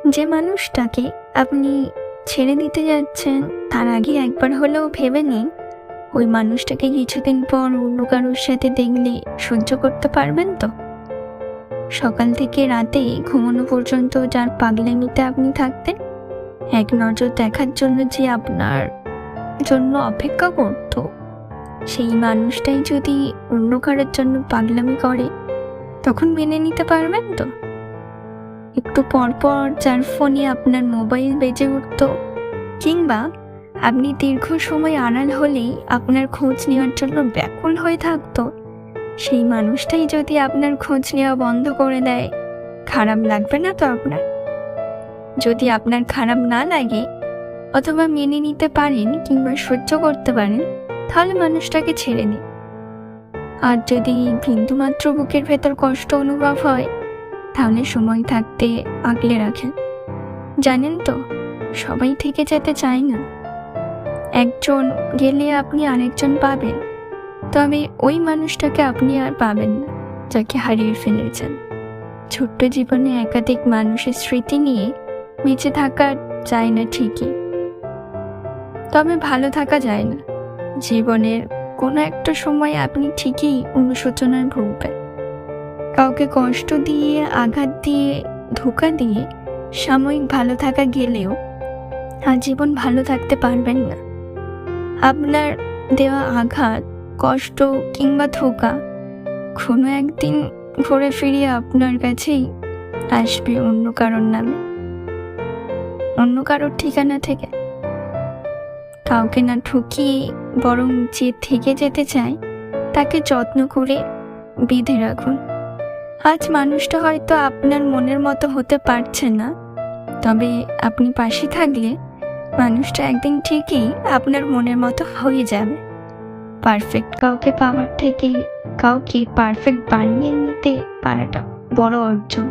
যে মানুষটাকে আপনি ছেড়ে দিতে যাচ্ছেন তার আগে একবার হলেও ভেবে নিন ওই মানুষটাকে কিছুদিন পর অন্য কারোর সাথে দেখলে সহ্য করতে পারবেন তো? সকাল থেকে রাতে ঘুমানো পর্যন্ত যার পাগলামিতে আপনি থাকতেন, এক নজর দেখার জন্য যে আপনার জন্য অপেক্ষা করত, সেই মানুষটাই যদি অন্য কারোর জন্য পাগলামি করে, তখন মেনে নিতে পারবেন তো? একটু পরপর যার ফোনে আপনার মোবাইল বেজে উঠত, কিংবা আপনি দীর্ঘ সময় আড়াল হলেই আপনার খোঁজ নেওয়ার জন্য ব্যাকুল হয়ে থাকতো, সেই মানুষটাই যদি আপনার খোঁজ নেওয়া বন্ধ করে দেয়, খারাপ লাগবে না তো আপনার? যদি আপনার খারাপ না লাগে অথবা মেনে নিতে পারেন কিংবা সহ্য করতে পারেন, তাহলে মানুষটাকে ছেড়ে দিন। আর যদি বিন্দুমাত্র বুকের ভেতর কষ্ট অনুভব হয়, তাহলে সময় থাকতে আগলে রাখেন। জানেন তো, সবাই থেকে যেতে চায় না। একজন গেলে আপনি আরেকজন পাবেন, তবে ওই মানুষটাকে আপনি আর পাবেন না যাকে হারিয়ে ফেলেছেন। ছোট্ট জীবনে একাধিক মানুষের স্মৃতি নিয়ে বেঁচে থাকা যায় না ঠিকই, তবে ভালো থাকা যায় না। জীবনের কোনো একটা সময় আপনি ঠিকই অনুশোচনায় ভুগবেন। কাউকে কষ্ট দিয়ে, আঘাত দিয়ে, ধোঁকা দিয়ে সাময়িক ভালো থাকা গেলেও আজীবন ভালো থাকতে পারবেন না। আপনার দেওয়া আঘাত, কষ্ট কিংবা ধোঁকা কোনো একদিন ঘুরে ফিরিয়ে আপনার কাছেই আসবে অন্য কারোর নামে, অন্য কারোর ঠিকানা থেকে। কাউকে না ঠকিয়ে বরং যে থেকে যেতে চায় তাকে যত্ন করে বেঁধে রাখুন। আজ মানুষটা হয়তো আপনার মনের মতো হতে পারছে না, তবে আপনি পাশে থাকলে মানুষটা একদিন ঠিকই আপনার মনের মতো হয়ে যাবে। পারফেক্ট কাউকে পাওয়ার থেকে কাউকে পারফেক্ট বানিয়ে নিতে পারাটা বড় অর্জন।